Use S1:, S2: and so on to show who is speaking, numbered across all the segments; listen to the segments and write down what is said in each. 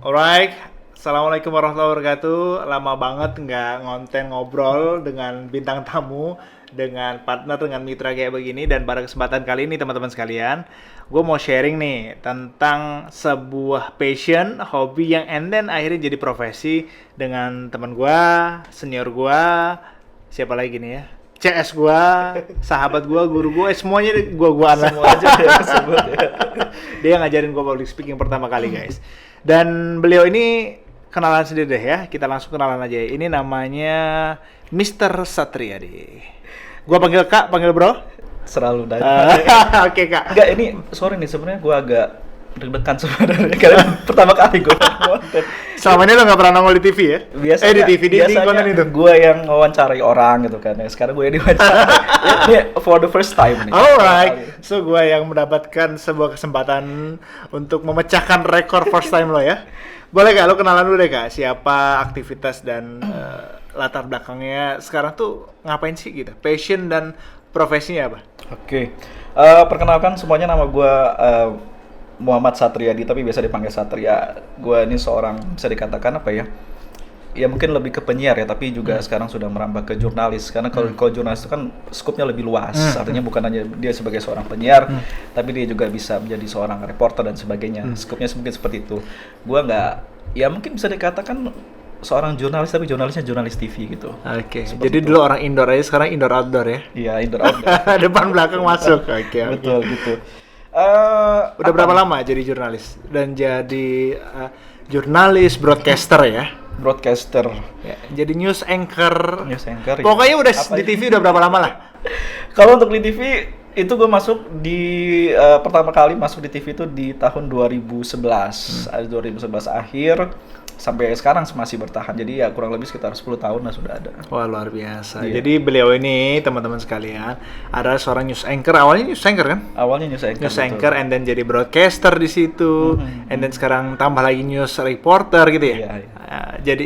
S1: Alright, Assalamualaikum warahmatullahi wabarakatuh. Lama banget nggak ngonten ngobrol dengan bintang tamu, dengan partner, dengan mitra kayak begini. Dan pada kesempatan kali ini teman-teman sekalian, gue mau sharing nih tentang sebuah passion, hobi yang and then akhirnya jadi profesi dengan teman gue, senior gue, siapa lagi nih ya? CS gue, sahabat gue, guru gue, semuanya gue anak.
S2: Semua aja ya sebut ya.
S1: Dia yang ngajarin gue public speaking pertama kali, guys. Dan beliau ini kenalan sendiri deh ya. Kita langsung kenalan aja. Ini namanya Mr. Satriadi. Gua panggil Kak, panggil Bro.
S2: Selalu dan
S1: Oke, Kak.
S2: enggak, ini sorry nih, sebenarnya gue agak deg-degan sebenarnya karena pertama kali gue nonton.
S1: Selama ini lo nggak pernah nongol di TV ya?
S2: Biasanya
S1: di TV, di konten itu.
S2: gue yang wawancarai orang gitu kan. Ya, sekarang gue yang diwawancara. Ini for the first time nih.
S1: Alright, so gue yang mendapatkan sebuah kesempatan untuk memecahkan rekor first time lo ya. Boleh gak lo kenalan dulu deh Kak, siapa, aktivitas dan latar belakangnya sekarang tuh ngapain sih gitu? Passion dan profesinya apa?
S2: Oke. Perkenalkan semuanya, nama gue Muhammad Satriadi, tapi biasa dipanggil Satria. Gue ini seorang, bisa dikatakan apa ya? Ya mungkin lebih ke penyiar ya, tapi juga sekarang sudah merambah ke jurnalis. Karena kalau jurnalis itu kan skupnya lebih luas. Artinya bukan hanya dia sebagai seorang penyiar, tapi dia juga bisa menjadi seorang reporter dan sebagainya. Skupnya mungkin seperti itu. Gue nggak, ya mungkin bisa dikatakan seorang jurnalis, tapi jurnalisnya jurnalis TV gitu.
S1: Oke, jadi dulu orang indoor aja, sekarang indoor outdoor ya?
S2: Iya, indoor outdoor.
S1: Depan belakang masuk, oke.
S2: Betul gitu.
S1: Udah berapa lama jadi jurnalis? Dan jadi jurnalis, broadcaster ya?
S2: Broadcaster.
S1: Ya, jadi news anchor.
S2: News anchor.
S1: Pokoknya udah
S2: Apa
S1: di
S2: ya?
S1: TV udah berapa lama lah?
S2: Kalau untuk di TV itu gue masuk di pertama kali masuk di TV itu di tahun 2011. 2011 akhir sampai sekarang masih bertahan. Jadi ya kurang lebih sekitar 10 tahun lah sudah ada.
S1: Wah, luar biasa.
S2: Iya.
S1: Jadi beliau ini, teman-teman sekalian, adalah seorang news anchor. Awalnya news anchor kan?
S2: Awalnya news anchor.
S1: News
S2: betul.
S1: anchor and then jadi broadcaster di situ. And then sekarang tambah lagi news reporter gitu ya.
S2: Iya, iya.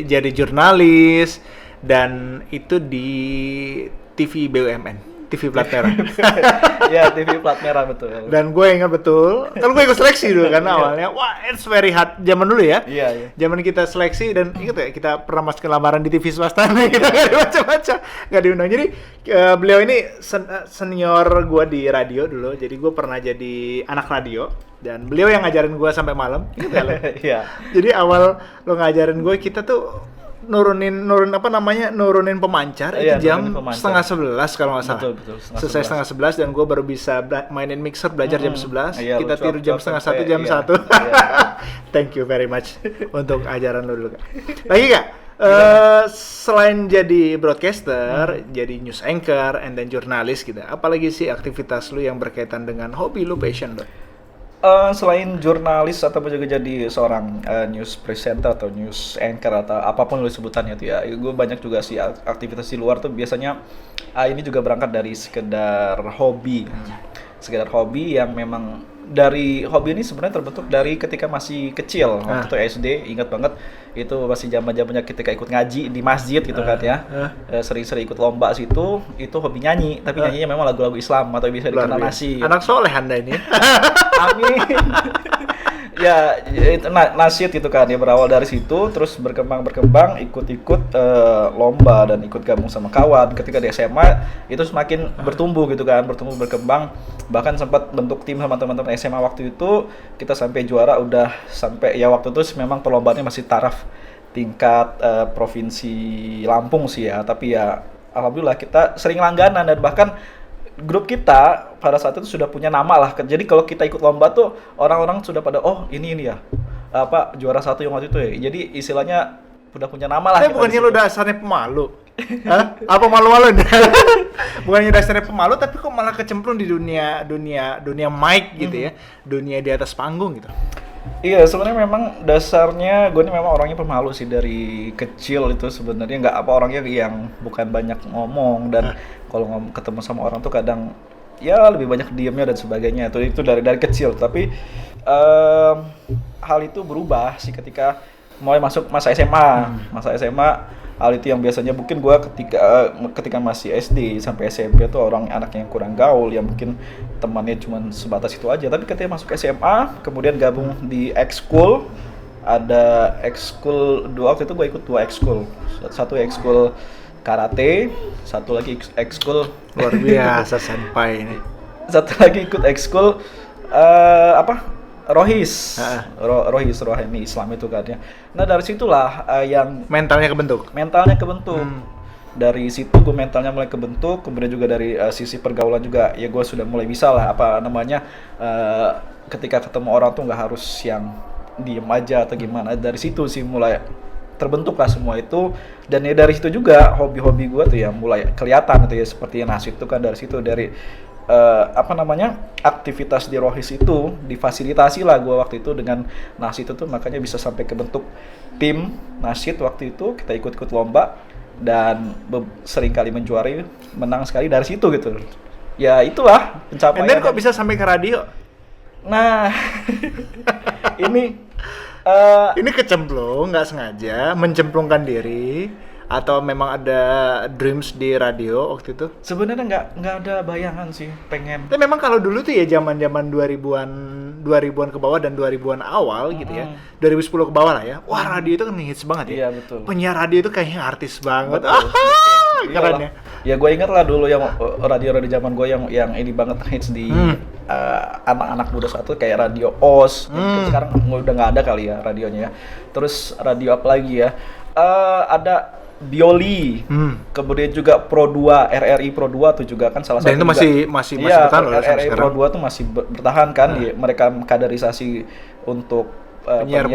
S1: Jadi jurnalis dan itu di TV BUMN. TV plat merah.
S2: Ya, TV plat merah betul.
S1: Dan gue ingat betul, kan gue ikut seleksi dulu kan awalnya. Wah, it's very hard zaman dulu ya.
S2: Iya, iya.
S1: Zaman kita seleksi dan ingat ya, kita pernah masuk lamaran di TV swasta nih, kita nggak dibaca-baca, nggak diundang. Jadi beliau ini senior gue di radio dulu, jadi gue pernah jadi anak radio. Dan beliau yang ngajarin gue sampai malam, ingat ya lo?
S2: Iya.
S1: Jadi awal lo ngajarin gue, kita tuh nurunin pemancar.
S2: Iya,
S1: itu jam
S2: nurunin pemancar.
S1: 10:30 kalau nggak salah.
S2: Betul.
S1: Selesai 10:30 dan gue baru bisa mainin mixer, belajar jam 11.
S2: Iya,
S1: Kita
S2: lu
S1: tidur jam
S2: cuap-cuap
S1: 12:30,
S2: sampai-
S1: jam
S2: iya,
S1: 1.
S2: iya.
S1: Thank you very much untuk ajaran lo dulu Kak. Lagi Kak, selain jadi broadcaster, jadi news anchor, and then jurnalis gitu, apalagi sih aktivitas lu yang berkaitan dengan hobi lu, passion lu?
S2: Selain jurnalis atau juga jadi seorang news presenter atau news anchor atau apapun lu sebutannya tuh ya, gue banyak juga sih aktivitas di luar tuh biasanya ini juga berangkat dari sekedar hobi. Sekedar hobi yang memang dari hobi ini sebenarnya terbentuk dari ketika masih kecil. Waktu itu SD, ingat banget itu masih zaman-zamannya ketika ikut ngaji di masjid gitu kan ya. Sering-sering ikut lomba situ, itu hobi nyanyi, tapi nyanyinya memang lagu-lagu Islam atau bisa dikenal nasyid.
S1: Anak soleh Anda ini.
S2: Amin. Ya, itu nasyid gitu kan ya, berawal dari situ terus berkembang ikut lomba dan ikut gabung sama kawan. Ketika di SMA itu semakin bertumbuh berkembang, bahkan sempat bentuk tim sama teman-teman SMA waktu itu. Kita sampai juara, udah sampai ya waktu itu memang perlombaannya masih taraf tingkat provinsi Lampung sih ya, tapi ya alhamdulillah kita sering langganan dan bahkan grup kita pada saat itu sudah punya nama lah. Jadi kalau kita ikut lomba tuh orang-orang sudah pada ini ya apa juara satu yang waktu itu ya. Jadi istilahnya udah punya nama lah.
S1: Tapi bukannya lu dasarnya pemalu? Hah? Apa malu-malu? Bukannya dasarnya pemalu, tapi kok malah kecemplung di dunia mic gitu ya, dunia di atas panggung gitu.
S2: Iya, sebenarnya memang dasarnya gue ini memang orangnya pemalu sih dari kecil itu sebenarnya, nggak apa orangnya yang bukan banyak ngomong dan kalau ketemu sama orang tuh kadang ya lebih banyak diamnya dan sebagainya. Itu dari kecil, tapi hal itu berubah sih ketika mulai masuk masa SMA. Masa SMA hal itu yang biasanya mungkin gue ketika masih SD sampai SMP tuh anak yang kurang gaul, yang mungkin temannya cuma sebatas itu aja. Tapi ketika masuk SMA, kemudian gabung di ekskul, ada ekskul dua, waktu itu gue ikut 2 ekskul. Satu ekskul karate, satu lagi ekskul
S1: Luar biasa senpai ini.
S2: satu lagi ikut ekskul Rohis. Rohis Rohani Islam itu kan ya. Nah dari situlah yang
S1: Mentalnya kebentuk.
S2: Dari situ gue mentalnya mulai kebentuk, kemudian juga dari sisi pergaulan juga ya gue sudah mulai bisa lah ketika ketemu orang tuh nggak harus yang diem aja atau gimana. Dari situ sih mulai terbentuk lah semua itu, dan ya dari situ juga hobi-hobi gue tuh ya mulai kelihatan tuh ya, seperti Nasid itu kan dari situ, dari aktivitas di Rohis itu difasilitasi lah gue waktu itu dengan Nasid itu, makanya bisa sampai ke bentuk tim Nasid waktu itu, kita ikut-ikut lomba dan sering kali menjuari, menang sekali dari situ gitu. Ya itulah pencapaian.
S1: And then kok bisa sampai ke radio?
S2: Nah, ini
S1: Ini kecemplung, nggak sengaja, mencemplungkan diri, atau memang ada dreams di radio waktu itu?
S2: sebenarnya nggak ada bayangan sih pengen.
S1: Tapi memang kalau dulu tuh ya zaman-zaman 2000-an ke bawah dan 2000-an awal gitu ya. 2010 ke bawah lah ya. Wah, radio itu kan hits banget ya.
S2: Iya betul.
S1: Penyiar radio itu kayaknya artis banget. Keren ya.
S2: Ya gue ingat lah dulu yang radio-radio zaman gue yang ini banget hits di anak-anak muda satu kayak radio OS. Sekarang udah nggak ada kali ya radionya ya. Terus radio apa lagi ya? Ada Bioli, kemudian juga Pro 2, RRI Pro 2 tuh juga kan salah satu.
S1: Dan itu masih
S2: iya,
S1: bertahan loh
S2: RRI Pro 2 tuh masih bertahan kan, mereka kaderisasi untuk penyiar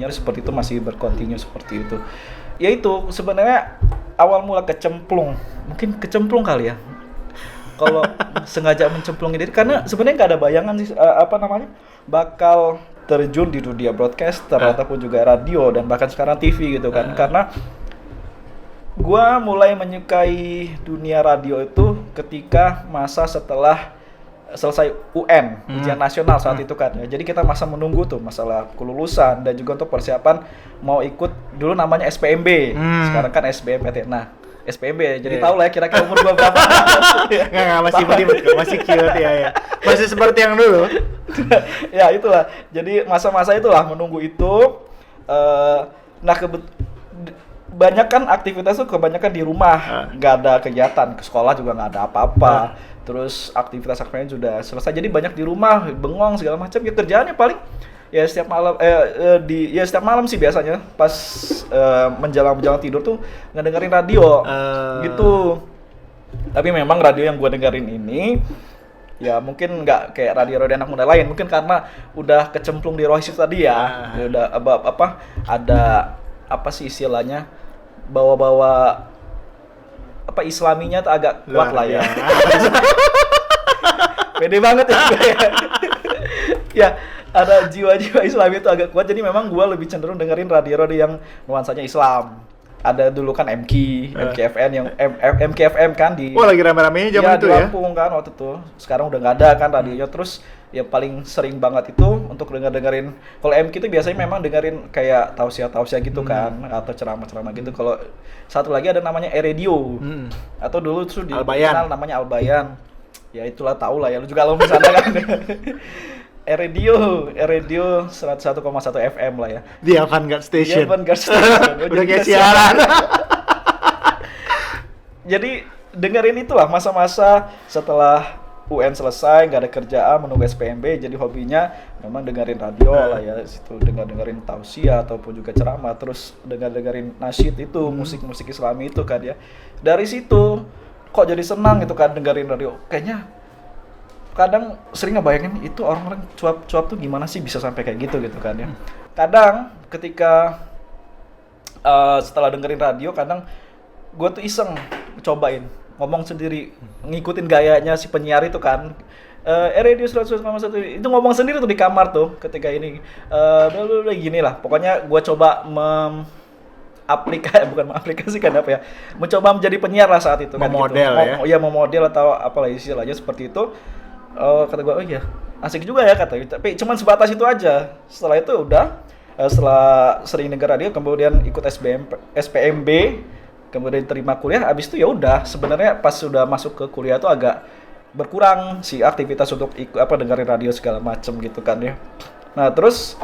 S2: seperti itu masih berkontinu seperti itu. Ya itu sebenarnya awal mula mungkin kecemplung kali ya. Kalau sengaja mencemplungin diri, karena sebenarnya nggak ada bayangan sih bakal terjun di dunia broadcaster ataupun juga radio dan bahkan sekarang TV gitu kan. Karena gua mulai menyukai dunia radio itu ketika masa setelah selesai UN, ujian nasional saat itu kan ya. Jadi kita masa menunggu tuh masalah kelulusan dan juga untuk persiapan mau ikut, dulu namanya SPMB, sekarang kan SBMPT. Nah, SPMB, jadi tahu lah ya kira-kira umur gua berapa.
S1: Nggak, masih imut, masih cute ya. Masih seperti yang dulu.
S2: Ya itulah, jadi masa-masa itulah menunggu itu. Nah banyak kan aktivitas tuh kebanyakan di rumah, nggak ada kegiatan, ke sekolah juga nggak ada apa-apa. Terus aktivitas sudah selesai, jadi banyak di rumah, bengong segala macam. Ya kerjaannya paling ya setiap malam sih biasanya pas menjelang tidur tuh ngedengerin radio gitu. Tapi memang radio yang gue dengerin ini ya mungkin nggak kayak radio-radio anak muda lain, mungkin karena udah kecemplung di Rohis tadi ya. Udah ada apa sih istilahnya, bawa-bawa islaminya tuh agak kuat lah ya. Pede banget ya gue ya. Ya ada jiwa-jiwa Islami itu agak kuat, jadi memang gue lebih cenderung dengerin radio-radio yang nuansanya Islam. Ada dulu kan MKFM kan di.
S1: Oh, lagi rame-ramenya zaman itu
S2: ya? Di Lampung kan waktu itu. Sekarang udah nggak ada kan radionya. Terus ya paling sering banget itu untuk dengerin. Kalau MK itu biasanya memang dengerin kayak tausiah gitu kan, atau ceramah-ceramah gitu. Kalau satu lagi ada namanya Radio. Atau dulu tuh dikenal namanya Albayan. Ya itulah, tahu lah ya, lu juga lo misalnya kan. Radio 101,1 FM lah ya.
S1: Di Avantgarde Station. Udah kayak siaran.
S2: Jadi dengerin itulah masa-masa setelah UN selesai, nggak ada kerjaan, menunggu SPMB, jadi hobinya memang dengerin radio lah ya. Situ dengerin tausiah ataupun juga ceramah, terus dengerin nasyid itu, musik-musik Islami itu kan ya. Dari situ kok jadi senang gitu kan dengerin radio. Kayaknya kadang sering ngebayangin itu orang-orang cuap tuh gimana sih bisa sampai kayak gitu kan ya. Kadang ketika setelah dengerin radio, kadang gue tuh iseng cobain ngomong sendiri, ngikutin gayanya si penyiar itu kan. Radio 101,1 itu ngomong sendiri tuh di kamar tuh ketika ini udah gini lah. Pokoknya gue coba mengaplikasikan apa ya, mencoba menjadi penyiar lah saat itu kan.
S1: Memodel gitu.
S2: Ya memodel atau apalah istilahnya seperti itu. Kata gue, oh iya asik juga ya kata, tapi cuman sebatas itu aja. Setelah itu udah setelah sering denger radio, kemudian ikut SPMB, kemudian terima kuliah. Abis itu ya udah, sebenarnya pas sudah masuk ke kuliah tuh agak berkurang si aktivitas untuk dengerin radio segala macem gitu kan ya. Nah terus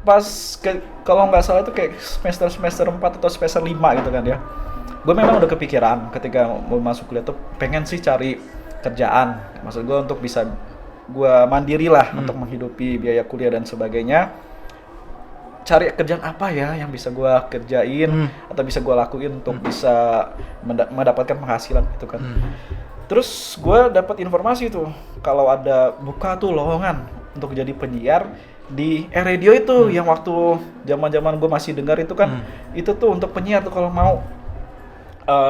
S2: pas kalau nggak salah itu kayak semester 4 atau semester 5 gitu kan ya. Gue memang udah kepikiran ketika mau masuk kuliah tuh pengen sih cari kerjaan. Maksud gue untuk bisa gue mandiri lah untuk menghidupi biaya kuliah dan sebagainya. Cari kerjaan apa ya yang bisa gue kerjain atau bisa gue lakuin untuk bisa mendapatkan penghasilan gitu kan. Terus gue dapat informasi tuh kalau ada buka tuh lowongan untuk jadi penyiar di radio itu yang waktu zaman gue masih dengar itu kan itu tuh untuk penyiar tuh kalau mau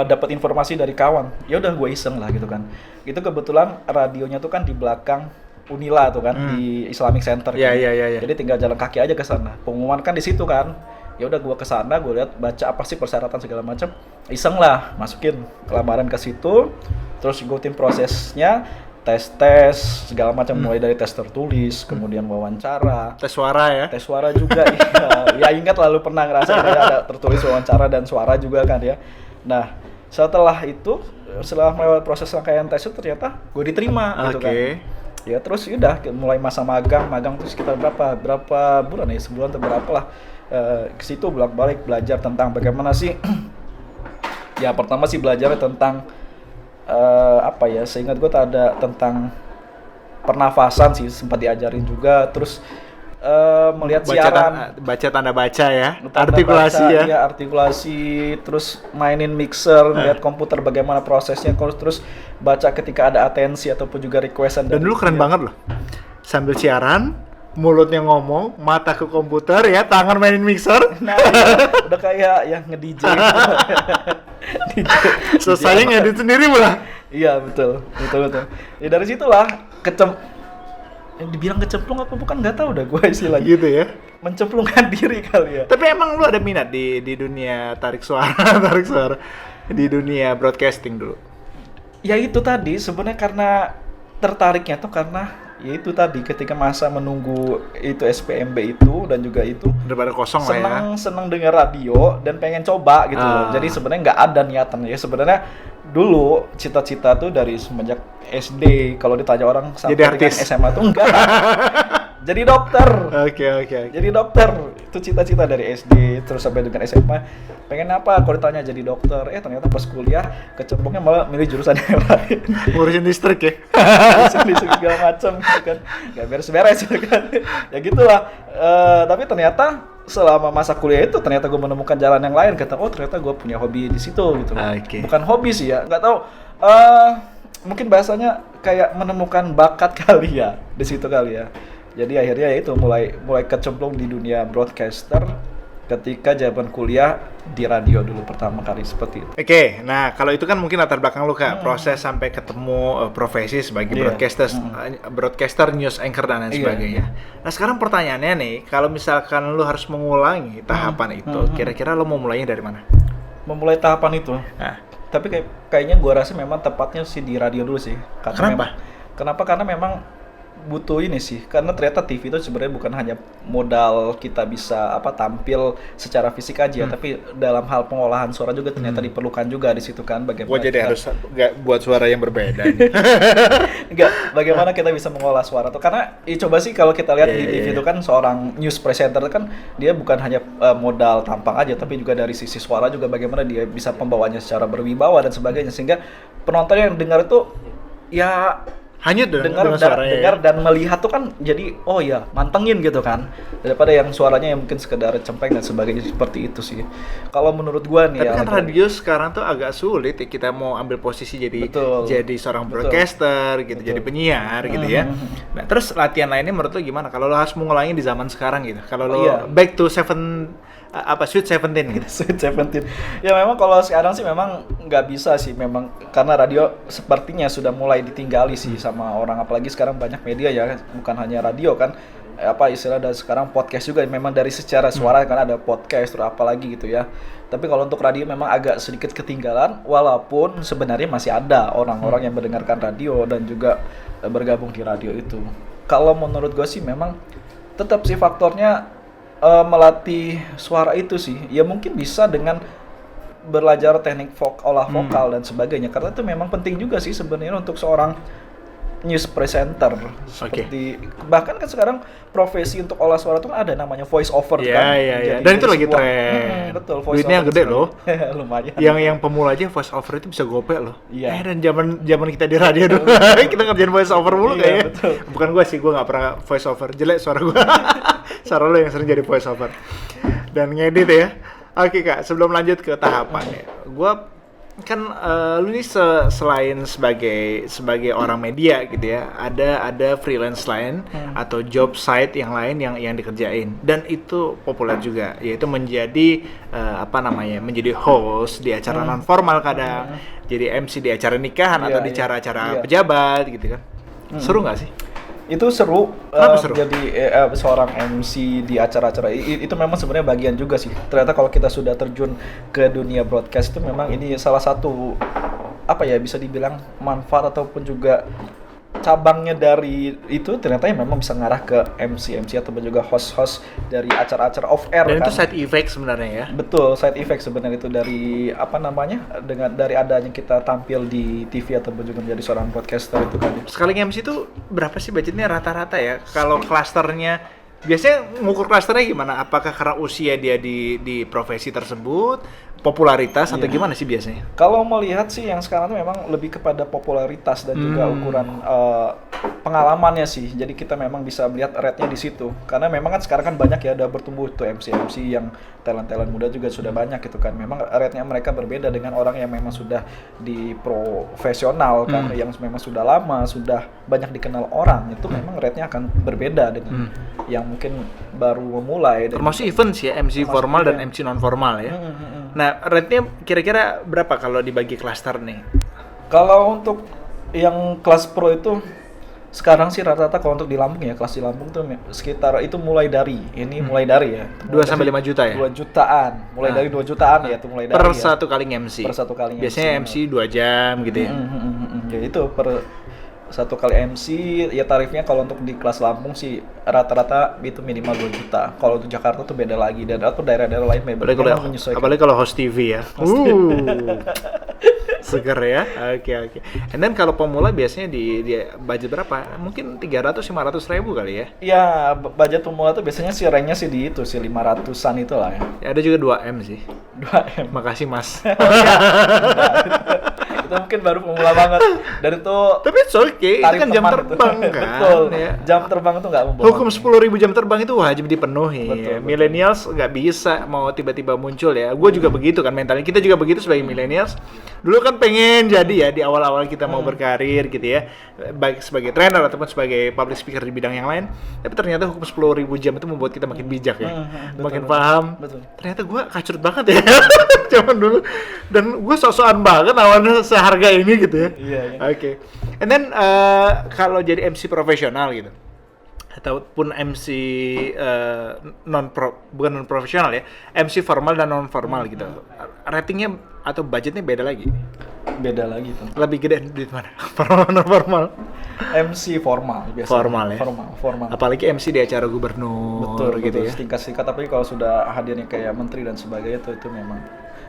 S2: dapat informasi dari kawan, ya udah gue iseng lah gitu kan. Itu kebetulan radionya tuh kan di belakang Unila tuh kan di Islamic Center.
S1: Iya,
S2: kan.
S1: iya, iya.
S2: Jadi tinggal jalan kaki aja ke sana. Pengumuman kan di situ kan. Ya udah gue ke sana, gue lihat baca apa sih persyaratan segala macam. Iseng lah, masukin lamaran ke situ. Terus ikutin prosesnya, tes segala macam mulai dari tes tertulis, kemudian wawancara.
S1: Tes suara ya.
S2: Tes suara juga ya ingat lalu pernah ngerasain ya, ada tertulis wawancara dan suara juga kan ya. Nah, setelah melewati proses rangkaian tes itu ternyata gue diterima gitu kan. Ya terus udah mulai masa magang tuh sekitar berapa bulan ya, sebulan atau berapa lah. Ke situ bolak-balik belajar tentang bagaimana sih ya pertama sih belajar tentang apa ya, seingat gue ada tentang pernafasan sih sempat diajarin juga, terus melihat siaran,
S1: baca tanda baca ya,
S2: tanda
S1: artikulasi
S2: baca,
S1: ya,
S2: artikulasi, terus mainin mixer, lihat komputer bagaimana prosesnya, terus baca ketika ada atensi ataupun juga requestan.
S1: Dan dulu keren banget loh, sambil siaran, mulutnya ngomong, mata ke komputer ya, tangan mainin mixer.
S2: Nah, ya, udah kayak yang nge-DJ.
S1: Selesainya ngedit sendiri malah.
S2: Iya betul. Ya dari situlah dibilang kecemplung apa bukan nggak tahu dah gue istilahnya.
S1: Gitu ya.
S2: Mencemplungkan diri kali ya.
S1: Tapi emang lu ada minat di dunia tarik suara, di dunia broadcasting dulu?
S2: Ya itu tadi sebenarnya karena tertariknya tuh karena ya itu tadi ketika masa menunggu itu SPMB itu dan juga itu
S1: daripada kosong lah ya.
S2: Seneng dengar radio dan pengen coba gitu loh. Jadi sebenarnya nggak ada niatan ya sebenarnya. Dulu cita-cita tuh dari semenjak SD, kalau ditanya orang sampai dengan SMA tuh enggak. Jadi dokter.
S1: Oke.
S2: Jadi dokter itu cita-cita dari SD terus sampai dengan SMA. Pengen apa? Kalau ditanya jadi dokter, ternyata pas kuliah kecemplungnya malah milih jurusan yang lain.
S1: Ngurusin listrik ya.
S2: Ngurusin listrik segala macam gitu kan. Gak beres-beres gitu kan. Ya gitulah. Tapi ternyata selama masa kuliah itu ternyata gue menemukan jalan yang lain. Kata ternyata gue punya hobi di situ gitu. Bukan hobi sih ya, nggak tahu. Mungkin bahasanya kayak menemukan bakat kali ya di situ kali ya. Jadi akhirnya ya itu mulai kecemplung di dunia broadcaster ketika zaman kuliah di radio dulu pertama kali seperti itu.
S1: Oke, nah kalau itu kan mungkin latar belakang lu Kak, proses sampai ketemu profesi sebagai broadcaster, news anchor dan lain sebagainya. Nah sekarang pertanyaannya nih, kalau misalkan lu harus mengulangi tahapan itu, kira-kira lu mau mulainya dari mana?
S2: Memulai tahapan itu?
S1: Nah.
S2: Tapi kayaknya gua rasa memang tepatnya sih di radio dulu sih.
S1: Kenapa?
S2: Kenapa? Karena memang butuh ini sih, karena ternyata TV itu sebenarnya bukan hanya modal kita bisa tampil secara fisik aja, tapi dalam hal pengolahan suara juga ternyata diperlukan juga di situ kan. Bagaimana
S1: jadi harus buat suara yang berbeda.
S2: Bagaimana kita bisa mengolah suara tuh, karena coba sih kalau kita lihat di TV itu kan seorang news presenter kan dia bukan hanya modal tampang aja, tapi juga dari sisi suara juga bagaimana dia bisa pembawanya secara berwibawa dan sebagainya, sehingga penonton yang dengar itu ya
S1: hanya dengar
S2: dan melihat tuh kan jadi mantengin gitu kan, daripada yang suaranya yang mungkin sekedar cempeng dan sebagainya seperti itu sih kalau menurut gua nih.
S1: Tapi kan radio sekarang tuh agak sulit ya, kita mau ambil posisi jadi seorang broadcaster gitu, jadi penyiar gitu ya. Nah terus latihan lainnya menurut lo gimana kalau lo harus mengulangi di zaman sekarang gitu, kalau lo back to Sweet 17 gitu.
S2: Sweet 17. Ya memang kalau sekarang sih memang nggak bisa sih, memang karena radio sepertinya sudah mulai ditinggali sih sama orang, apalagi sekarang banyak media ya, bukan hanya radio kan. Istilah dan sekarang podcast juga memang dari secara suara kan ada podcast terus apalagi gitu ya. Tapi kalau untuk radio memang agak sedikit ketinggalan, walaupun sebenarnya masih ada orang-orang yang mendengarkan radio dan juga bergabung di radio itu. Kalau menurut gue sih memang tetap sih faktornya melatih suara itu sih, ya mungkin bisa dengan belajar teknik olah vokal dan sebagainya, karena itu memang penting juga sih sebenarnya untuk seorang news presenter. Seperti bahkan kan sekarang profesi untuk olah suara itu kan ada namanya voice over kan.
S1: Iya. Dan itu lagi tren.
S2: Betul, voice
S1: duitnya
S2: over
S1: gede loh.
S2: Lumayan.
S1: Yang pemula aja voice over itu bisa gopek loh.
S2: Iya.
S1: Dan zaman kita di radio dulu kita ngerjain voice over mulu kayaknya.
S2: Betul.
S1: Bukan gua sih, gua nggak pernah voice over. Jelek suara gua. Suara lo yang sering jadi voice over. Dan ngedit ya. Oke Kak, sebelum lanjut ke tahapannya, gua kan lu ini selain sebagai orang media gitu ya, ada freelance lain atau job site yang lain yang dikerjain, dan itu populer juga, yaitu menjadi menjadi host di acara non formal, kadang jadi MC di acara nikahan atau di acara-acara pejabat gitu kan. Seru nggak sih?
S2: Itu seru,
S1: seru?
S2: jadi seorang MC di acara-acara itu memang sebenarnya bagian juga sih. Ternyata kalau kita sudah terjun ke dunia broadcast itu memang ini salah satu bisa dibilang manfaat ataupun juga cabangnya dari itu, ternyata memang bisa ngarah ke MC ataupun juga host dari acara-acara off air.
S1: Dan
S2: kan?
S1: itu side effect sebenarnya ya.
S2: Betul, side effect sebenarnya itu dari dari adanya kita tampil di TV ataupun juga menjadi seorang broadcaster itu kan.
S1: Sekali MC itu berapa sih budgetnya rata-rata ya? Kalau klasternya, biasanya ngukur klasternya gimana? Apakah karena usia dia di profesi tersebut, popularitas, atau gimana sih biasanya?
S2: Kalau melihat sih yang sekarang tuh memang lebih kepada popularitas dan juga ukuran pengalamannya sih. Jadi kita memang bisa melihat rate-nya di situ. Karena memang kan sekarang kan banyak ya, udah bertumbuh tuh MC yang talent muda juga sudah banyak gitu kan. Memang rate-nya mereka berbeda dengan orang yang memang sudah di profesional kan, yang memang sudah lama, sudah banyak dikenal orang. Itu memang rate-nya akan berbeda dengan yang mungkin baru memulai.
S1: Termasuk event sih ya, MC formal dan MC non formal ya. Nah, rate-nya kira-kira berapa kalau dibagi klaster nih?
S2: Kalau untuk yang kelas pro itu sekarang sih rata-rata kalau untuk di Lampung ya, kelas di Lampung tuh sekitar itu mulai dari
S1: 2 sampai 5 juta ya?
S2: 2 jutaan. Dari 2 jutaan ya itu mulai dari.
S1: Per satu kali MC.
S2: Per satu kali
S1: biasanya MC 2 jam gitu ya.
S2: Ya itu per satu kali MC ya, tarifnya kalau untuk di kelas Lampung sih rata-rata itu minimal 2 juta. Kalau untuk Jakarta tuh beda lagi, dan atau daerah-daerah lain beda.
S1: Apalagi kalau host TV ya. Seger ya. Oke. And then kalau pemula biasanya di budget berapa? Mungkin 300-500 ribu kali ya?
S2: Iya, budget pemula tuh biasanya sih range-nya sih di itu sih 500-an itu lah ya.
S1: Ada juga 2M sih.
S2: 2M.
S1: Makasih Mas.
S2: Itu mungkin baru pemula banget. Dan itu
S1: tapi it's okay, itu kan jam terbang kan.
S2: Betul. Ya. Jam terbang itu nggak membohongi.
S1: Hukum 10.000 jam terbang itu wajib dipenuhi.
S2: Betul.
S1: Millennials nggak bisa mau tiba-tiba muncul ya. Gue juga begitu kan mentalnya. Kita juga begitu sebagai millennials. Dulu kan pengen jadi ya di awal-awal kita mau berkarir gitu ya, baik sebagai trainer ataupun sebagai public speaker di bidang yang lain. Tapi ternyata hukum 10.000 jam itu membuat kita makin bijak ya, makin paham.
S2: Betul.
S1: Ternyata gue kacrut banget ya zaman dulu. Dan gue sok-sokan banget awalnya seharga ini gitu ya.
S2: Iya.
S1: Oke. And then kalau jadi MC profesional gitu, ataupun MC bukan non profesional ya, MC formal dan non formal gitu, ratingnya atau budgetnya beda lagi
S2: tuh.
S1: Lebih gede di mana? Formal non formal?
S2: MC formal biasanya.
S1: Formal ya.
S2: Formal.
S1: Apalagi MC di acara gubernur.
S2: Betul
S1: gitu ya.
S2: Singkat-singkat, tapi kalau sudah hadirnya kayak menteri dan sebagainya itu memang.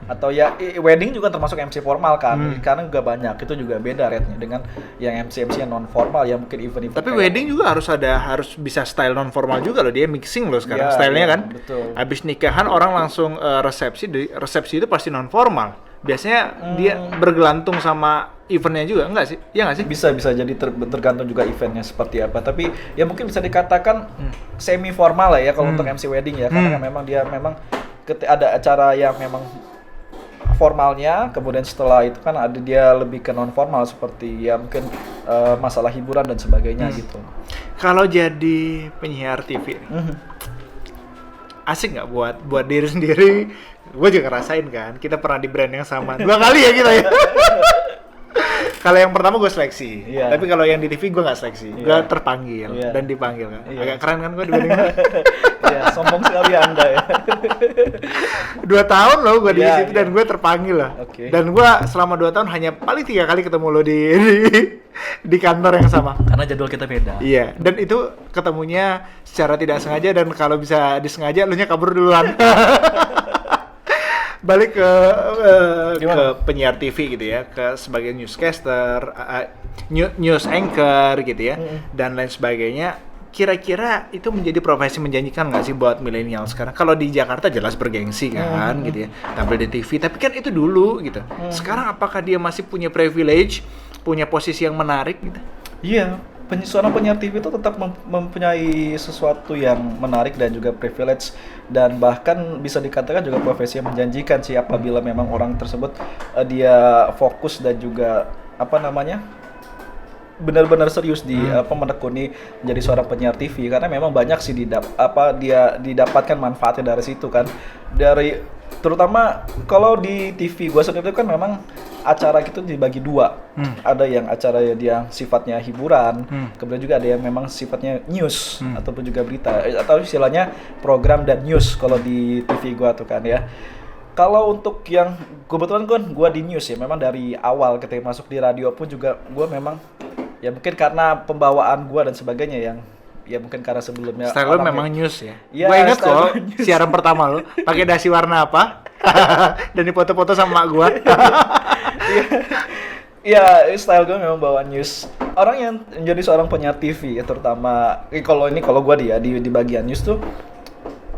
S2: Atau ya wedding juga termasuk MC formal kan, karena juga banyak, itu juga beda rate-nya dengan yang MC yang non formal yang mungkin event-event.
S1: Tapi wedding juga harus bisa style non formal juga loh, dia mixing loh sekarang stylenya kan.
S2: Betul.
S1: Habis nikahan orang langsung resepsi itu pasti non formal. Biasanya dia bergelantung sama eventnya juga, enggak sih? Iya nggak sih?
S2: Bisa jadi tergantung juga eventnya seperti apa. Tapi ya mungkin bisa dikatakan semi formal lah ya kalau untuk MC wedding ya, karena memang dia ada acara yang memang formalnya, kemudian setelah itu kan ada dia lebih ke non formal seperti ya mungkin masalah hiburan dan sebagainya gitu.
S1: Kalau jadi penyiar TV, asik nggak buat diri sendiri? Gue juga ngerasain kan, kita pernah di brand yang sama 2 kali ya kita ya. Kalau yang pertama gue seleksi, tapi kalau yang di TV gue nggak seleksi, gue terpanggil dan dipanggil kan. Agak keren kan gue dibanding.
S2: Ya, sombong sekali Anda ya.
S1: 2 tahun loh gue di situ dan gue terpanggil lah.
S2: Okay.
S1: Dan gue selama 2 tahun hanya paling 3 kali ketemu lo di kantor yang sama.
S2: Karena jadwal kita beda.
S1: Iya, dan itu ketemunya secara tidak sengaja, dan kalau bisa disengaja lo nya kabur duluan. Balik ke penyiar TV gitu ya, ke sebagai newscaster. news anchor gitu ya dan lain sebagainya. Kira-kira itu menjadi profesi menjanjikan nggak sih buat milenial sekarang? Kalau di Jakarta jelas bergengsi kan gitu ya, tampil di TV. Tapi kan itu dulu gitu. Sekarang apakah dia masih punya privilege, punya posisi yang menarik gitu?
S2: Iya, seorang penyiar TV itu tetap mempunyai sesuatu yang menarik dan juga privilege, dan bahkan bisa dikatakan juga profesi yang menjanjikan sih apabila memang orang tersebut dia fokus dan juga apa namanya benar-benar serius di menekuni menjadi seorang penyiar TV, karena memang banyak sih dia didapatkan manfaatnya dari situ kan, dari terutama kalau di TV gua sendiri kan memang acara gitu dibagi dua. Ada yang acara yang sifatnya hiburan, kemudian juga ada yang memang sifatnya news ataupun juga berita atau istilahnya program dan news kalau di TV gua tuh kan ya. Kalau untuk yang kebetulan kan gua di news ya, memang dari awal ketika masuk di radio pun juga gua memang ya mungkin karena pembawaan gua dan sebagainya yang ya mungkin karena sebelumnya
S1: style lo memang news ya.
S2: Iya,
S1: Gue inget
S2: style
S1: kok
S2: news.
S1: siaran pertama lo pakai dasi warna apa dan dipoto-foto sama mak gua.
S2: Iya, style gue memang bawa news. Orang yang menjadi seorang penyiar TV ya, terutama kalau gue di bagian news tuh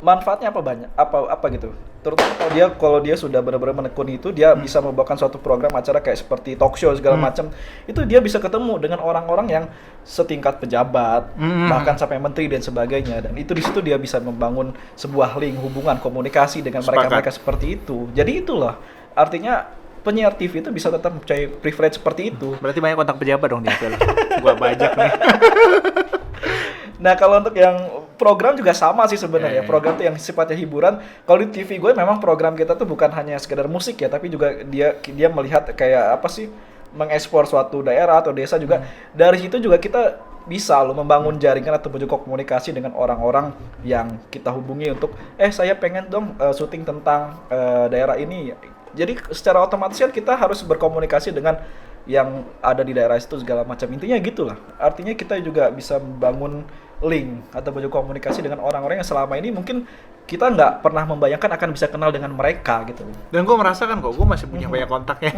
S2: manfaatnya apa banyak apa gitu. Terutama kalau dia sudah benar-benar menekuni itu, dia bisa membawakan suatu program acara kayak seperti talk show segala macam. Itu dia bisa ketemu dengan orang-orang yang setingkat pejabat, bahkan sampai menteri dan sebagainya. Dan itu di situ dia bisa membangun sebuah link hubungan komunikasi dengan mereka-mereka seperti itu. Jadi itulah artinya penyiar TV itu bisa tetap mempunyai privilege seperti itu.
S1: Berarti banyak kontak pejabat dong dia lo. Gua bajak nih.
S2: Nah, kalau untuk yang program juga sama sih sebenarnya. Program tuh yang sifatnya hiburan. Kalau di TV gue memang program kita tuh bukan hanya sekedar musik ya, tapi juga dia melihat kayak apa sih, mengekspor suatu daerah atau desa juga. Dari situ juga kita bisa loh membangun jaringan atau juga komunikasi dengan orang-orang yang kita hubungi untuk saya pengen dong syuting tentang daerah ini. Jadi secara otomatis kan kita harus berkomunikasi dengan yang ada di daerah itu segala macam. Intinya gitulah. Artinya kita juga bisa membangun link atau komunikasi dengan orang-orang yang selama ini mungkin kita nggak pernah membayangkan akan bisa kenal dengan mereka gitu.
S1: Dan gue merasakan kok, gue masih punya banyak kontaknya.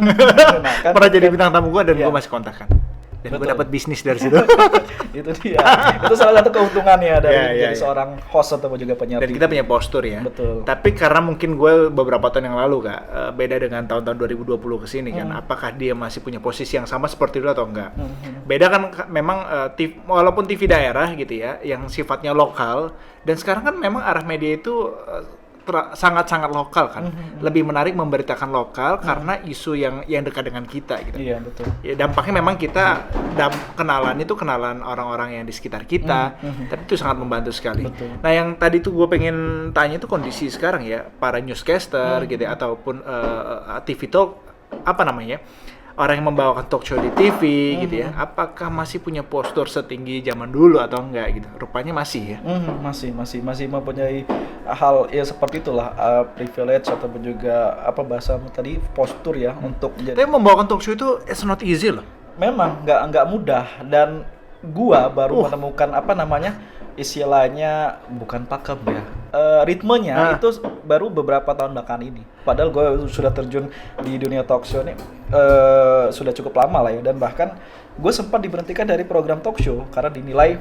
S2: Nah, kan,
S1: pernah jadi bintang tamu gue dan
S2: iya.
S1: gue masih kontakkan. Dan gue
S2: Betul.
S1: dapat bisnis dari situ.
S2: Itu dia. Itu salah satu keuntungannya dari
S1: Iya,
S2: jadi
S1: iya.
S2: seorang host atau juga penyiar.
S1: Dan kita punya postur ya.
S2: Betul.
S1: Tapi karena mungkin gue beberapa tahun yang lalu Kak, beda dengan tahun-tahun 2020 kesini kan, apakah dia masih punya posisi yang sama seperti dulu atau enggak? Beda kan memang walaupun TV daerah gitu ya, yang sifatnya lokal, dan sekarang kan memang arah media itu sangat-sangat lokal kan, lebih menarik memberitakan lokal karena isu yang dekat dengan kita gitu.
S2: Iya, betul.
S1: Ya, dampaknya memang kita kenalan orang-orang yang di sekitar kita, tapi itu sangat membantu sekali.
S2: Betul.
S1: Nah, yang tadi tuh gue pengen tanya itu kondisi sekarang ya, para newscaster gitu ya, ataupun TV talk, apa namanya, orang yang membawakan talk show di TV gitu ya, apakah masih punya postur setinggi zaman dulu atau enggak gitu? Rupanya masih ya.
S2: Masih mempunyai hal ya seperti itulah, privilege ataupun juga apa bahasa tadi, postur ya untuk menjadi.
S1: Tapi membawakan talk show itu it's not easy loh.
S2: Memang nggak mudah, dan gua baru menemukan apa namanya, istilahnya bukan pakem ya, ritmenya itu baru beberapa tahun belakangan ini. Padahal gue sudah terjun di dunia talk show ini sudah cukup lama lah ya, dan bahkan gue sempat diberhentikan dari program talk show karena dinilai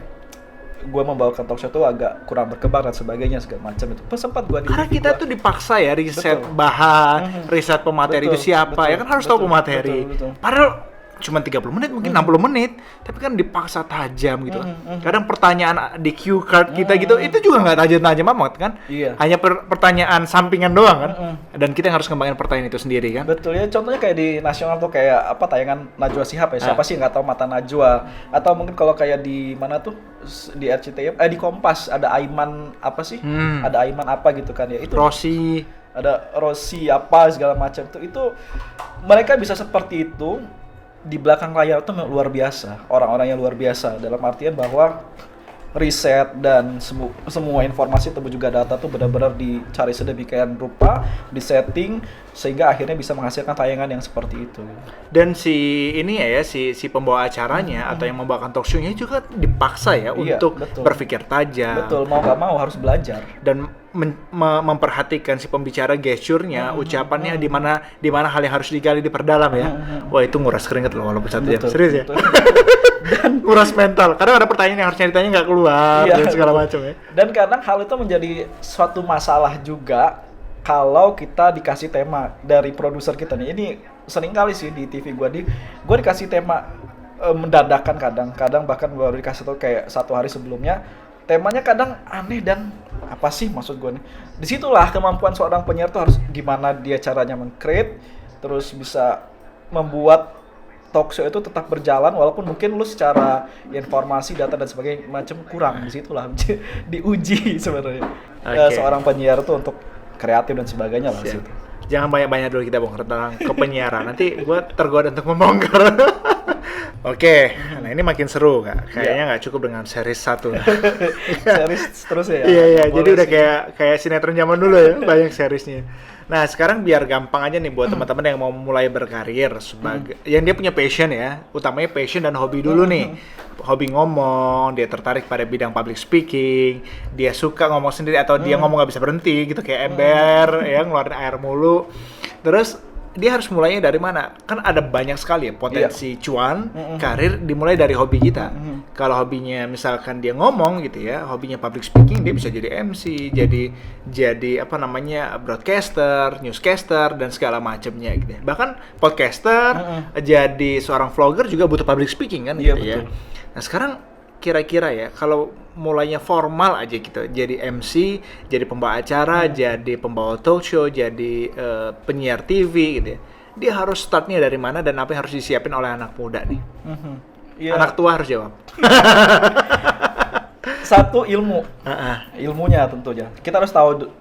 S2: gue membawakan talk show itu agak kurang berkembang dan sebagainya segala macam itu. Sempat gue
S1: Karena kita tuh dipaksa ya riset bahan, riset pemateri itu siapa, ya kan harus tahu pemateri.
S2: Betul.
S1: Padahal cuma 30 menit, mungkin 60 menit, tapi kan dipaksa tajam gitu. Kadang pertanyaan di cue card kita gitu, itu juga nggak tajam-tajam amat kan?
S2: Iya.
S1: Hanya pertanyaan sampingan doang kan? Dan kita yang harus kembangin pertanyaan itu sendiri kan?
S2: Betul ya, contohnya kayak di nasional tuh kayak apa, tayangan Najwa Shihab ya, siapa sih nggak tahu Mata Najwa, atau mungkin kalau kayak di mana tuh, di RCTI, di Kompas ada Aiman apa sih, ada Aiman apa gitu kan ya, itu
S1: Rossi,
S2: ada Rossi apa segala macam tuh, itu mereka bisa seperti itu di belakang layar tuh luar biasa, orang-orang yang luar biasa, dalam artian bahwa riset dan semua informasi atau juga data tuh benar-benar dicari sedemikian rupa, disetting sehingga akhirnya bisa menghasilkan tayangan yang seperti itu.
S1: dan si ini ya si pembawa acaranya atau yang membawakan talk show-nya juga dipaksa ya
S2: Iya,
S1: untuk
S2: betul.
S1: berpikir tajam.
S2: Betul, mau nggak mau harus belajar.
S1: Dan memperhatikan si pembicara gesturnya, ucapannya di mana hal yang harus digali diperdalam ya. Wah, itu nguras keringet loh walaupun 1 jam.
S2: Betul,
S1: Serius ya?
S2: betul.
S1: Dan nguras mental. Kadang ada pertanyaan yang harusnya ditanya nggak keluar
S2: Iya,
S1: dan segala
S2: betul.
S1: macam ya.
S2: Dan kadang hal itu menjadi suatu masalah juga kalau kita dikasih tema dari produser kita nih. Ini sering kali sih di TV gua dikasih tema mendadakan, kadang bahkan baru dikasih tau kayak 1 hari sebelumnya. Temanya kadang aneh dan apa sih maksud gue nih. Disitulah kemampuan seorang penyiar tuh harus gimana dia caranya meng-create, terus bisa membuat talk show itu tetap berjalan walaupun mungkin lu secara informasi, data dan sebagainya macam kurang. Disitulah diuji sebenarnya seorang penyiar tuh untuk kreatif dan sebagainya lah situ.
S1: Jangan banyak-banyak dulu kita bongkar tentang kepenyiaran. Nanti gue tergoda untuk membongkar. Oke, nah ini makin seru Kak. Kayaknya nggak cukup dengan series 1.
S2: Series terus ya.
S1: Iya, jadi
S2: Boleh
S1: udah
S2: sih.
S1: kayak sinetron zaman dulu ya, banyak seriesnya. Nah, sekarang biar gampang aja nih buat teman-teman yang mau mulai berkarir sebagai yang dia punya passion ya, utamanya passion dan hobi dulu nih. Hobi ngomong, dia tertarik pada bidang public speaking, dia suka ngomong sendiri atau dia ngomong nggak bisa berhenti gitu kayak ember ya, ngeluarin air mulu. Terus dia harus mulainya dari mana? Kan ada banyak sekali ya potensi cuan, karir dimulai dari hobi kita. Kalau hobinya misalkan dia ngomong gitu ya, hobinya public speaking, dia bisa jadi MC, jadi apa namanya broadcaster, newscaster dan segala macamnya gitu ya. Bahkan podcaster, jadi seorang vlogger juga butuh public speaking kan
S2: Iya,
S1: gitu ya.
S2: betul.
S1: Nah, sekarang kira-kira ya kalau mulainya formal aja gitu, jadi MC, jadi pembawa acara, jadi pembawa talk show, jadi penyiar TV gitu ya. Dia harus startnya dari mana dan apa yang harus disiapin oleh anak muda nih?
S2: Iya.
S1: Anak tua harus jawab.
S2: Satu ilmu, ilmunya tentunya. Kita harus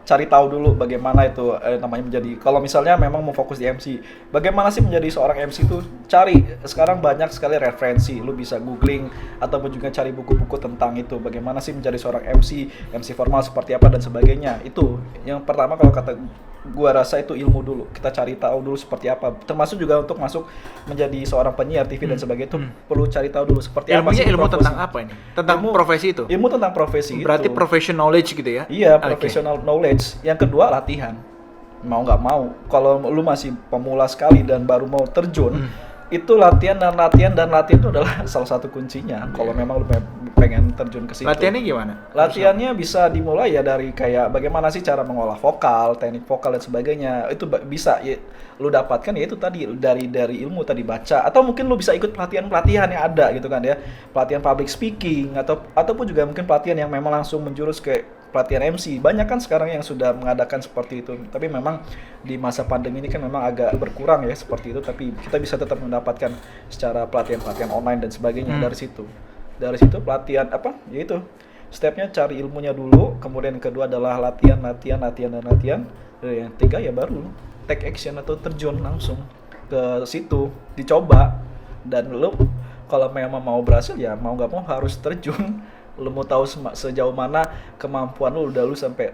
S2: cari tahu dulu bagaimana itu namanya menjadi. Kalau misalnya memang mau fokus di MC, bagaimana sih menjadi seorang MC itu? Cari. Sekarang banyak sekali referensi. Lu bisa googling ataupun juga cari buku-buku tentang itu. Bagaimana sih menjadi seorang MC, MC formal seperti apa dan sebagainya. Itu yang pertama kalau kata gua rasa itu ilmu dulu. Kita cari tahu dulu seperti apa. Termasuk juga untuk masuk menjadi seorang penyiar TV dan sebagainya itu perlu cari tahu dulu seperti apa
S1: Ilmunya
S2: sih
S1: ilmu
S2: profesi.
S1: tentang apa ini? Tentang profesi itu?
S2: Ilmu tentang profesi
S1: Berarti
S2: itu.
S1: professional knowledge gitu ya?
S2: Iya,
S1: Oke.
S2: professional knowledge. Yang kedua latihan. Mau nggak mau, kalau lu masih pemula sekali dan baru mau terjun, itu latihan itu adalah salah satu kuncinya. Kalau memang lu pengen terjun ke situ.
S1: Latihannya gimana?
S2: Latihannya bisa dimulai ya dari kayak bagaimana sih cara mengolah vokal, teknik vokal dan sebagainya. Itu bisa ya, lu dapatkan ya itu tadi dari ilmu tadi baca atau mungkin lu bisa ikut pelatihan yang ada gitu kan ya. Pelatihan public speaking ataupun juga mungkin pelatihan yang memang langsung menjurus ke pelatihan MC. Banyak kan sekarang yang sudah mengadakan seperti itu. Tapi memang di masa pandemi ini kan memang agak berkurang ya seperti itu, tapi kita bisa tetap mendapatkan secara pelatihan online dan sebagainya dari situ. Dari situ pelatihan apa? Yaitu stepnya cari ilmunya dulu, kemudian yang kedua adalah latihan. Dan yang ketiga ya baru take action atau terjun langsung ke situ, dicoba. Dan lu kalau memang mau berhasil ya mau nggak mau harus terjun. Lu mau tahu sejauh mana kemampuan lu sampai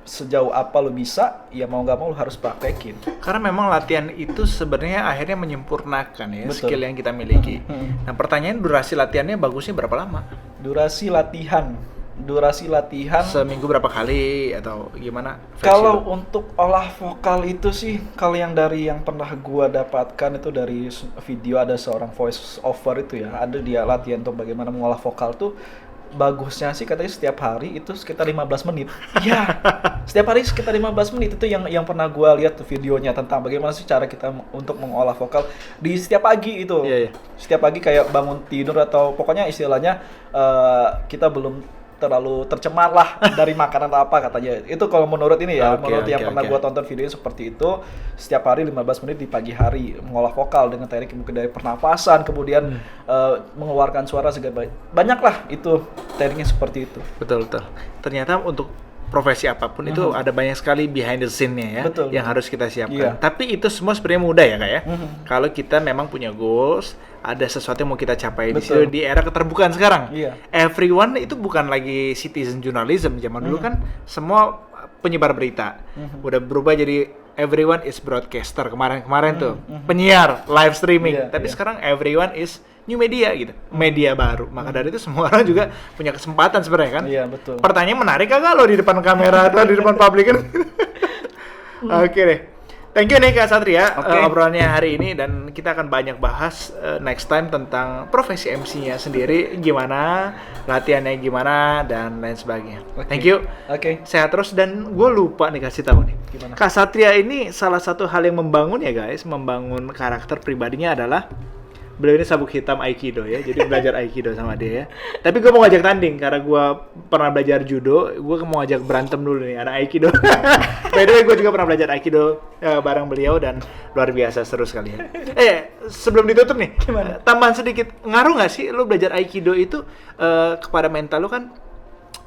S2: sejauh apa lu bisa, ya mau nggak mau lu harus praktekin.
S1: Karena memang latihan itu sebenarnya akhirnya menyempurnakan ya
S2: Betul.
S1: skill yang kita miliki. Nah, pertanyaan durasi latihannya bagusnya berapa lama?
S2: Durasi latihan
S1: Seminggu berapa kali atau gimana?
S2: kalau untuk olah vokal itu sih, kalau yang dari yang pernah gua dapatkan itu dari video ada seorang voice over itu ya, ada dia latihan untuk bagaimana mengolah vokal tuh. Bagusnya sih katanya setiap hari itu sekitar 15 menit. Ya, setiap hari sekitar 15 menit itu yang pernah gua lihat tuh videonya tentang bagaimana sih cara kita untuk mengolah vokal di setiap pagi itu.
S1: Iya.
S2: Setiap pagi kayak bangun tidur atau pokoknya istilahnya kita belum terlalu tercemar lah dari makanan atau apa katanya. Itu kalau menurut ini ya, menurut yang pernah gua tonton videonya seperti itu, setiap hari 15 menit di pagi hari mengolah vokal dengan teknik mungkin dari pernafasan, kemudian mengeluarkan suara segala banyak lah itu tekniknya seperti itu.
S1: Betul. Ternyata untuk profesi apapun itu ada banyak sekali behind the scene-nya ya,
S2: Betul.
S1: yang harus kita siapkan.
S2: Iya.
S1: Tapi itu semua sebenarnya mudah ya Kak ya. Kalau kita memang punya goals, ada sesuatu yang mau kita capai di situ, di era keterbukaan sekarang.
S2: Iya.
S1: Everyone itu bukan lagi citizen journalism. Zaman dulu kan semua penyebar berita. Udah berubah jadi everyone is broadcaster kemarin tuh. Penyiar, live streaming.
S2: Iya,
S1: Tapi
S2: iya.
S1: sekarang everyone is new media gitu, media baru. Maka dari itu semua orang juga punya kesempatan sebenarnya kan.
S2: Iya, betul.
S1: Pertanyaan menarik kagak lo di depan kamera atau di depan publik kan? Oke deh. Thank you nih Kak Satria obrolannya hari ini, dan kita akan banyak bahas next time tentang profesi MC-nya sendiri, gimana, latihannya gimana, dan lain sebagainya. Thank you. Sehat terus, dan gue lupa nih kasih tahu nih.
S2: Gimana?
S1: Kak Satria ini salah satu hal yang membangun ya guys, membangun karakter pribadinya adalah beliau ini sabuk hitam Aikido ya, jadi belajar Aikido sama dia ya. Tapi gue mau ngajak tanding, karena gue pernah belajar judo, gue mau ngajak berantem dulu nih, anak Aikido. By the way, gue juga pernah belajar Aikido bareng beliau, dan luar biasa seru sekali ya. Sebelum ditutup nih,
S2: gimana?
S1: Tambahan sedikit, ngaruh nggak sih lu belajar Aikido itu kepada mental lu kan?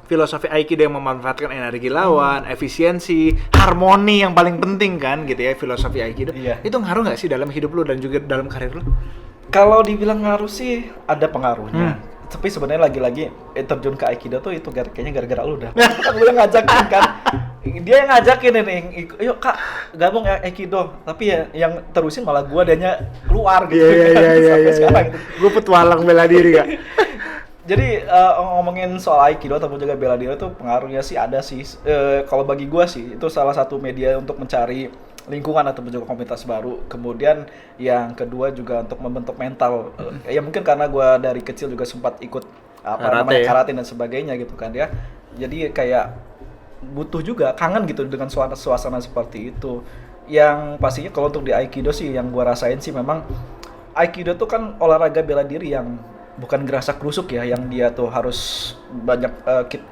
S1: Filosofi Aikido yang memanfaatkan energi lawan, efisiensi, harmoni yang paling penting kan gitu ya, filosofi Aikido.
S2: Iya.
S1: Itu ngaruh nggak sih dalam hidup lu dan juga dalam karir lu?
S2: Kalau dibilang ngaruh sih ada pengaruhnya. Tapi sebenarnya lagi-lagi terjun ke Aikido tuh itu kayaknya gara-gara lu dah. Kan gue yang ngajakin kan. Dia yang ngajakin ini, yuk Kak gabung Aikido. Tapi ya yang terusin malah gua, dianya keluar gitu. Sampai sekarang gitu.
S1: Gue petualang bela diri Kak.
S2: Jadi ngomongin soal Aikido ataupun juga bela diri itu pengaruhnya sih ada sih. Kalau bagi gua sih itu salah satu media untuk mencari lingkungan atau juga komunitas baru. Kemudian yang kedua juga untuk membentuk mental. Ya mungkin karena gua dari kecil juga sempat ikut karate dan sebagainya gitu kan ya. Jadi kayak butuh juga, kangen gitu dengan suasana seperti itu. Yang pastinya kalau untuk di Aikido sih yang gua rasain sih memang Aikido tuh kan olahraga bela diri yang bukan gerasak gerusuk ya, yang dia tuh harus banyak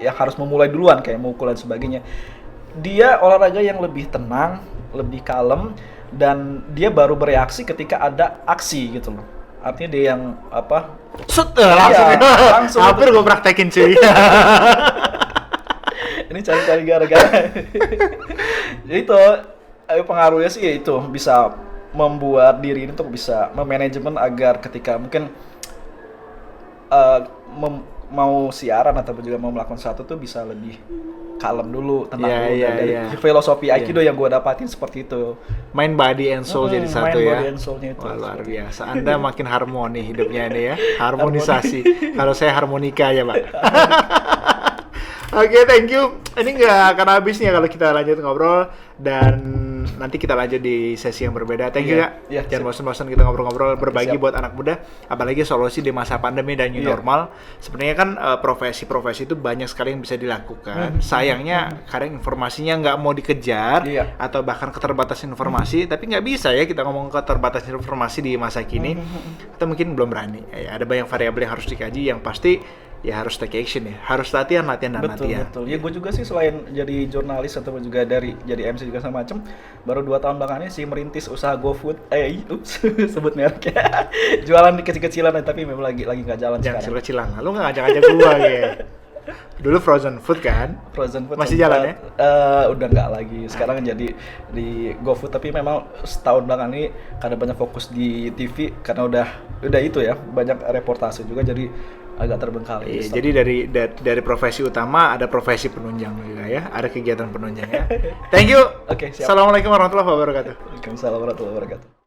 S2: yang harus memulai duluan kayak mukul dan sebagainya. Dia olahraga yang lebih tenang, lebih kalem, dan dia baru bereaksi ketika ada aksi gitu loh. Artinya dia yang langsung
S1: hampir gue praktekin cuy.
S2: Ini cari-cari gara-gara. Itu pengaruhnya sih itu bisa membuat diri ini tuh bisa memanajemen agar ketika mungkin mau siaran atau juga mau melakukan sesuatu tuh bisa lebih kalem dulu, tenang dulu. Dari filosofi Aikido yang gue dapatin seperti itu.
S1: Mind, body, and soul jadi satu ya.
S2: Mind, body, and soul-nya itu.
S1: Wah, luar biasa. Anda makin harmoni hidupnya ini ya. Harmonisasi. Kalau saya harmonika ya Pak. Oke, thank you. Ini nggak akan habis nih kalau kita lanjut ngobrol, dan nanti kita lanjut di sesi yang berbeda. Thank you Kak. Jangan bosan-bosan kita ngobrol-ngobrol, berbagi buat anak muda, apalagi solusi di masa pandemi dan new normal. Sebenarnya kan profesi-profesi itu banyak sekali yang bisa dilakukan. Sayangnya kadang informasinya nggak mau dikejar, atau bahkan keterbatasan informasi. Tapi nggak bisa ya kita ngomong keterbatasan informasi di masa kini. Atau mungkin belum berani. Ada banyak variabel yang harus dikaji. Yang pasti ya harus take action ya, harus latihan.
S2: Betul. Ya gue juga sih selain jadi jurnalis atau juga jadi MC juga sama macem, baru 2 tahun belakangan ini sih merintis usaha GoFood. Sebut mereknya. Jualan di kecil-kecilan, tapi memang lagi nggak jalan sekarang.
S1: Jangan kecil-kecilan, lu nggak ngajak-ngajak gua ya. Dulu frozen food kan?
S2: Frozen food
S1: masih jalan ya?
S2: Udah nggak lagi. Sekarang jadi di GoFood, tapi memang setahun belakangan ini karena banyak fokus di TV karena udah itu ya, banyak reportase juga jadi agak terbengkalai.
S1: Jadi dari profesi utama ada profesi penunjang juga ya, ada kegiatan penunjang ya. Thank you.
S2: Oke, siap.
S1: Assalamualaikum warahmatullahi wabarakatuh.
S2: Waalaikumsalam warahmatullahi wabarakatuh.